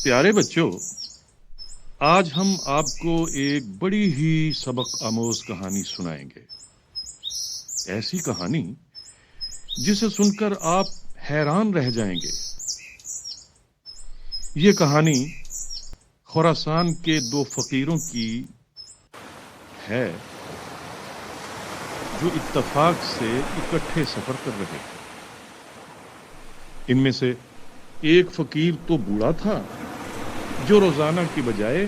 प्यारे बच्चों, आज हम आपको एक बड़ी ही सबक आमोज कहानी सुनाएंगे। ऐसी कहानी जिसे सुनकर आप हैरान रह जाएंगे। ये कहानी खुरासान के दो फकीरों की है जो इत्तेफाक से इकट्ठे सफर कर रहे थे। इनमें से एक फकीर तो बूढ़ा था जो रोजाना की बजाय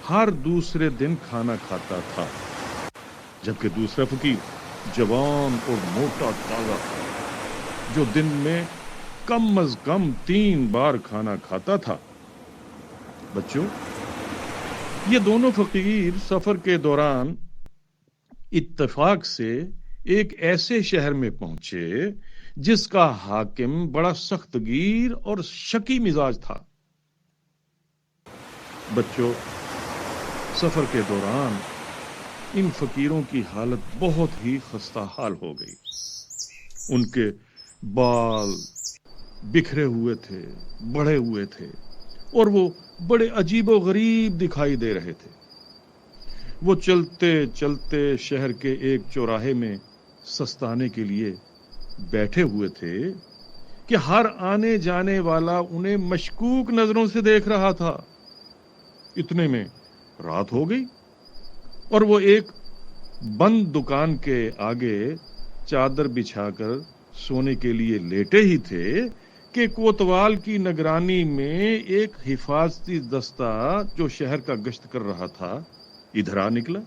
हर दूसरे दिन खाना खाता था, जबकि दूसरा फकीर जवान और मोटा ताजा था जो दिन में कम अज कम 3 बार खाना खाता था। बच्चों, ये दोनों फकीर सफर के दौरान इत्तेफाक से एक ऐसे शहर में पहुंचे जिसका हाकिम बड़ा सख्तगीर और शकी मिजाज था। बच्चों, सफर के दौरान इन फकीरों की हालत बहुत ही खस्ता हाल हो गई। उनके बाल बिखरे हुए थे, बढ़े हुए थे और वो बड़े अजीबो गरीब दिखाई दे रहे थे। वो चलते चलते शहर के एक चौराहे में सस्ताने के लिए बैठे हुए थे कि हर आने जाने वाला उन्हें मशकूक नजरों से देख रहा था। इतने में रात हो गई और वो एक बंद दुकान के आगे चादर बिछाकर सोने के लिए लेटे ही थे कि कोतवाल की निगरानी में एक हिफाजती दस्ता जो शहर का गश्त कर रहा था इधर आ निकला।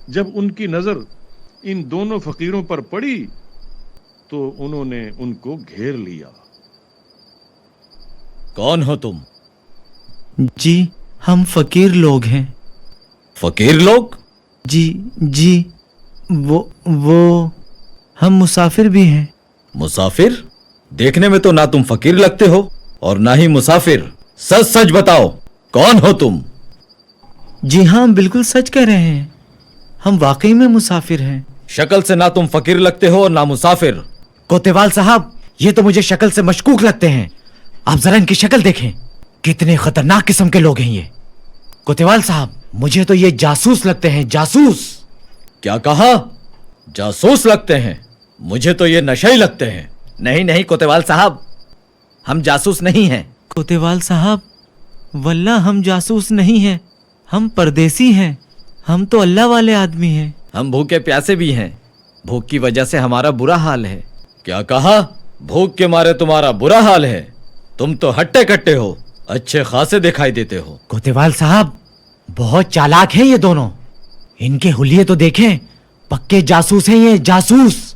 जब उनकी नजर इन दोनों फकीरों पर पड़ी तो उन्होंने उनको घेर लिया। कौन हो तुम? जी, हम फकीर लोग हैं। फकीर लोग? जी, वो हम मुसाफिर भी हैं। मुसाफिर? देखने में तो ना तुम फकीर लगते हो और ना ही मुसाफिर। सच सच बताओ, कौन हो तुम? जी हाँ, बिल्कुल सच कह रहे हैं, हम वाकई में मुसाफिर हैं। शक्ल से ना तुम फकीर लगते हो और ना मुसाफिर। कोतवाल साहब, ये तो मुझे शक्ल से मशकूक लगते हैं। आप जरा इनकी शक्ल देखें, कितने खतरनाक किस्म के लोग हैं ये। कोतवाल साहब, मुझे तो ये जासूस लगते हैं, जासूस। क्या कहा? जासूस लगते हैं? मुझे तो ये नशे ही लगते हैं। नहीं नहीं कोतवाल साहब, हम जासूस नहीं हैं। कोतवाल साहब, वल्लाह हम जासूस नहीं हैं, हम परदेसी हैं। हम तो अल्लाह वाले आदमी हैं। हम भूखे प्यासे भी हैं, भूख की वजह से हमारा बुरा हाल है। क्या कहा? भूख के मारे तुम्हारा बुरा हाल है? तुम तो हट्टे कट्टे हो, अच्छे खासे दिखाई देते हो। कोतवाल साहब, बहुत चालाक हैं ये दोनों। इनके हुलिये तो देखें, पक्के जासूस हैं ये, जासूस।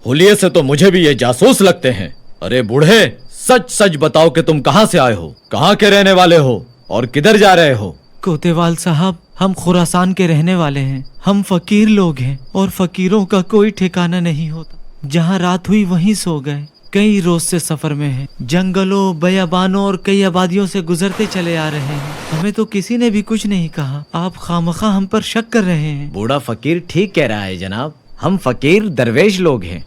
हुलिये से तो मुझे भी ये जासूस लगते हैं। अरे बूढ़े, सच सच बताओ कि तुम कहां से आए हो, कहां के रहने वाले हो और किधर जा रहे हो? कोतवाल साहब, हम खुरासान के रहने वाले हैं। हम फकीर लोग हैं और फकीरों का कोई ठिकाना नहीं होता। जहाँ रात हुई वहीं सो गए। कई रोज से सफर में हैं, जंगलों, बयाबानों और कई आबादियों से गुजरते चले आ रहे हैं। हमें तो किसी ने भी कुछ नहीं कहा। आप खामखा हम पर शक कर रहे हैं। बूढ़ा फकीर ठीक कह रहा है जनाब, हम फकीर दरवेश लोग हैं।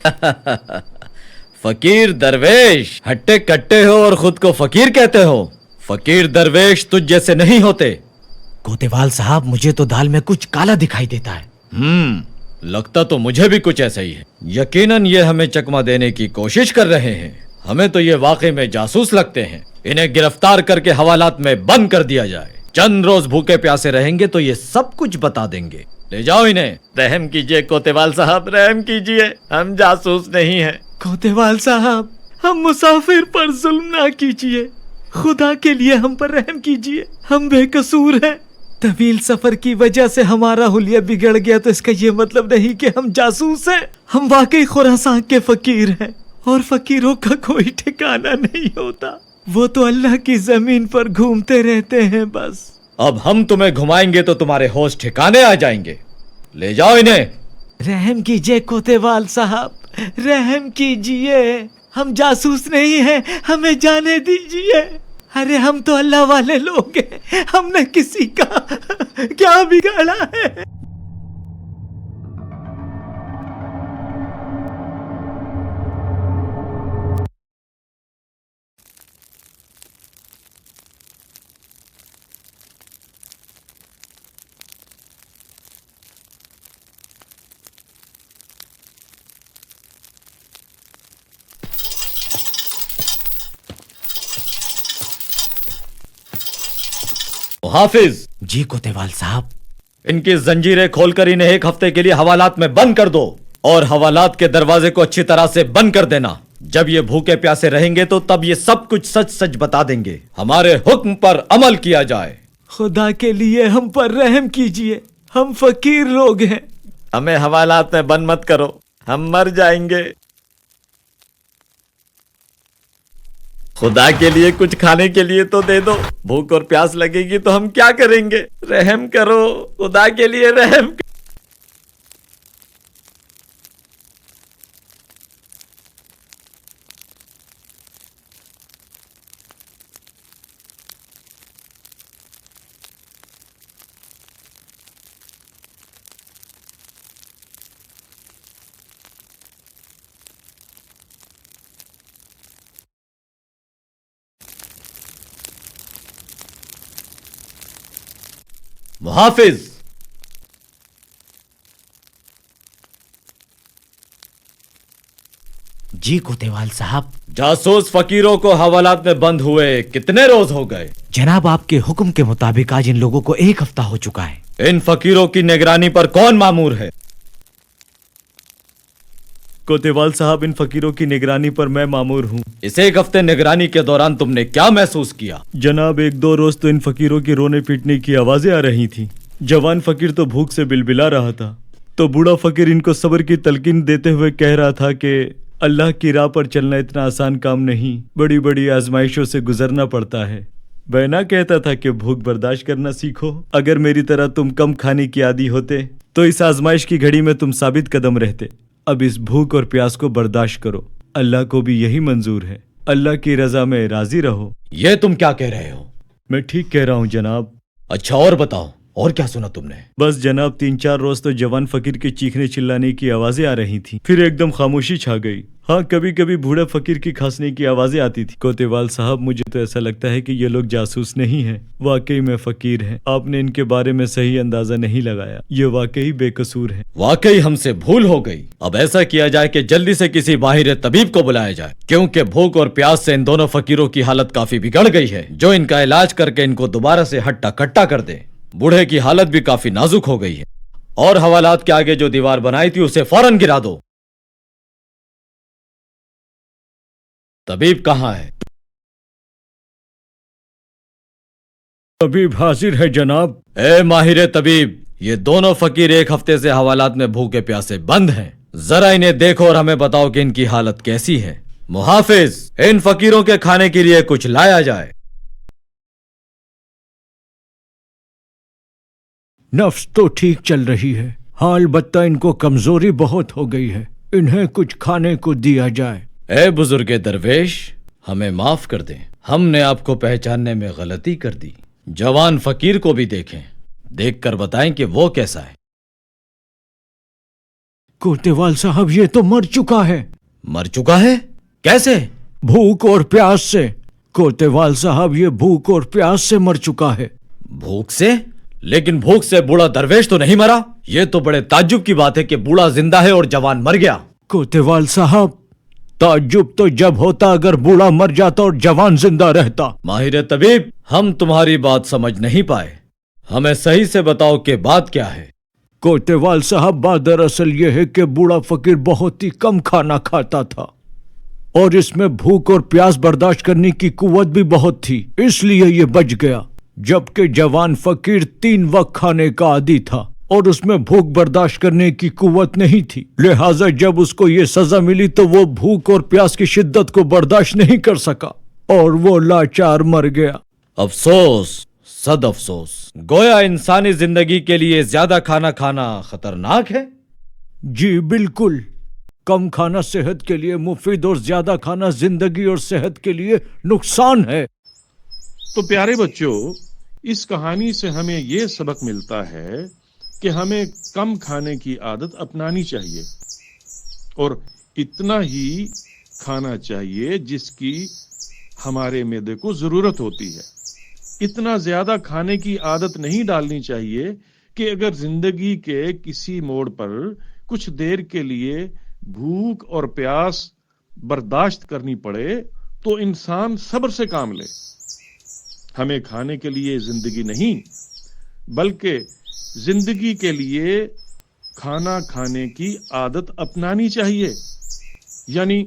फकीर दरवेश? हट्टे कट्टे हो और खुद को फकीर कहते हो। फकीर दरवेश तुझ जैसे नहीं होते। कोतवाल साहब, मुझे तो दाल में कुछ काला दिखाई देता है। लगता तो मुझे भी कुछ ऐसा ही है। यकीनन ये हमें चकमा देने की कोशिश कर रहे हैं। हमें तो ये वाकई में जासूस लगते हैं। इन्हें गिरफ्तार करके हवालात में बंद कर दिया जाए। चंद रोज भूखे प्यासे रहेंगे तो ये सब कुछ बता देंगे। ले जाओ इन्हें। रहम कीजिए कोतवाल साहब, रहम कीजिए, हम जासूस नहीं हैं। कोतवाल साहब, हम मुसाफिर पर जुल्म ना कीजिए। खुदा के लिए हम पर रहम कीजिए, हम बेकसूर हैं। तवील सफर की वजह से हमारा हुलिया बिगड़ गया तो इसका ये मतलब नहीं कि हम जासूस हैं। हम वाकई खुरासान के फकीर हैं और फकीरों का कोई ठिकाना नहीं होता। वो तो अल्लाह की जमीन पर घूमते रहते हैं बस। अब हम तुम्हें घुमाएंगे तो तुम्हारे होश ठिकाने आ जाएंगे। ले जाओ इन्हें। रहम कीजिए कोतवाल साहब, रहम कीजिए, हम जासूस नहीं हैं, हमें जाने दीजिए। अरे हम तो अल्लाह वाले लोग हैं, हमने किसी का क्या बिगाड़ा है? मुहाफिज, जी कोतवाल साहब। इनकी जंजीरें खोलकर इन्हें एक हफ्ते के लिए हवालात में बंद कर दो और हवालात के दरवाजे को अच्छी तरह से बंद कर देना। जब ये भूखे प्यासे रहेंगे तो तब ये सब कुछ सच सच बता देंगे। हमारे हुक्म पर अमल किया जाए। खुदा के लिए हम पर रहम कीजिए, हम फकीर लोग हैं। हमें हवालात में बंद मत करो, हम मर जाएंगे। खुदा के लिए कुछ खाने के लिए तो दे दो। भूख और प्यास लगेगी तो हम क्या करेंगे? रहम करो, खुदा के लिए रहम करो। मुहाफिज, जी कोतवाल साहब। जासूस फकीरों को हवालात में बंद हुए कितने रोज हो गए? जनाब आपके हुक्म के मुताबिक आज इन लोगों को 1 हफ्ता हो चुका है। इन फकीरों की निगरानी पर कौन मामूर है? कोतवाल साहब, इन फकीरों की निगरानी पर मैं मामूर हूँ। इस 1 हफ्ते निगरानी के दौरान तुमने क्या महसूस किया? जनाब, 1-2 रोज तो इन फकीरों की रोने पीटने की आवाजें आ रही थी। जवान फकीर तो भूख से बिलबिला रहा था, तो बूढ़ा फकीर इनको सब्र की तलकीन देते हुए कह रहा था कि अल्लाह की राह पर चलना इतना आसान काम नहीं, बड़ी बड़ी आजमाइशों से गुजरना पड़ता है। बैना कहता था कि भूख बर्दाश्त करना सीखो। अगर मेरी तरह तुम कम खाने की आदी होते तो इस आजमाइश की घड़ी में तुम साबित कदम रहते। अब इस भूख और प्यास को बर्दाश्त करो, अल्लाह को भी यही मंजूर है। अल्लाह की रजा में राजी रहो। ये तुम क्या कह रहे हो? मैं ठीक कह रहा हूँ जनाब। अच्छा, और बताओ, और क्या सुना तुमने? बस जनाब, 3-4 रोज तो जवान फकीर के चीखने चिल्लाने की आवाजें आ रही थी, फिर एकदम खामोशी छा गई। हाँ, कभी कभी बूढ़े फकीर की खांसने की आवाजें आती थी। कोतवाल साहब, मुझे तो ऐसा लगता है कि ये लोग जासूस नहीं हैं, वाकई में फकीर हैं। आपने इनके बारे में सही अंदाजा नहीं लगाया, ये वाकई बेकसूर हैं। वाकई हमसे भूल हो गई। अब ऐसा किया जाए कि जल्दी से किसी माहिर तबीब को बुलाया जाए, क्योंकि भूख और प्यास से इन दोनों फकीरों की हालत काफी बिगड़ गई है, जो इनका इलाज करके इनको दोबारा से हट्टा कट्टा कर दे। बूढ़े की हालत भी काफी नाजुक हो गई है, और हवालात के आगे जो दीवार बनाई थी उसे फौरन गिरा दो। तबीब कहाँ है? तबीब हाजिर है जनाब। ए माहिर तबीब, ये दोनों फकीर 1 हफ्ते से हवालात में भूखे प्यासे बंद हैं। जरा इन्हें देखो और हमें बताओ कि इनकी हालत कैसी है। मुहाफिज, इन फकीरों के खाने के लिए कुछ लाया जाए। नफ्स तो ठीक चल रही है, हाल बत्ता इनको कमजोरी बहुत हो गई है। इन्हें कुछ खाने को दिया जाए। ए बुजुर्ग दरवेश, हमें माफ कर दें, हमने आपको पहचानने में गलती कर दी। जवान फकीर को भी देखें, देखकर बताएं कि वो कैसा है। कोतवाल साहब, ये तो मर चुका है। मर चुका है? कैसे? भूख और प्यास से। कोतवाल साहब, ये भूख और प्यास से मर चुका है। भूख से? लेकिन भूख से बूढ़ा दरवेश तो नहीं मरा। ये तो बड़े ताज्जुब की बात है कि बूढ़ा जिंदा है और जवान मर गया। कोतवाल साहब, ताज्जुब तो जब होता अगर बूढ़ा मर जाता और जवान जिंदा रहता। माहिर तबीब, हम तुम्हारी बात समझ नहीं पाए, हमें सही से बताओ कि बात क्या है। कोतवाल साहब, बात दरअसल ये है कि बूढ़ा फकीर बहुत ही कम खाना खाता था और इसमें भूख और प्यास बर्दाश्त करने की कुव्वत भी बहुत थी, इसलिए ये बच गया। जबकि जवान फकीर 3 वक्त खाने का आदी था और उसमें भूख बर्दाश्त करने की कुव्वत नहीं थी। लिहाजा जब उसको ये सजा मिली तो वो भूख और प्यास की शिद्दत को बर्दाश्त नहीं कर सका और वो लाचार मर गया। अफसोस, सद अफसोस। गोया इंसानी जिंदगी के लिए ज्यादा खाना खाना खतरनाक है। जी बिल्कुल, कम खाना सेहत के लिए मुफीद और ज्यादा खाना जिंदगी और सेहत के लिए नुकसान है। तो प्यारे बच्चों, इस कहानी से हमें ये सबक मिलता है कि हमें कम खाने की आदत अपनानी चाहिए और इतना ही खाना चाहिए जिसकी हमारे मैदे को जरूरत होती है। इतना ज्यादा खाने की आदत नहीं डालनी चाहिए कि अगर जिंदगी के किसी मोड़ पर कुछ देर के लिए भूख और प्यास बर्दाश्त करनी पड़े तो इंसान सब्र से काम ले। ہمیں کھانے کے لیے زندگی نہیں بلکہ زندگی کے لیے کھانا کھانے کی عادت اپنانی چاہیے، یعنی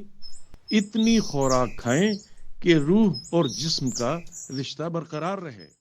اتنی خوراک کھائیں کہ روح اور جسم کا رشتہ برقرار رہے۔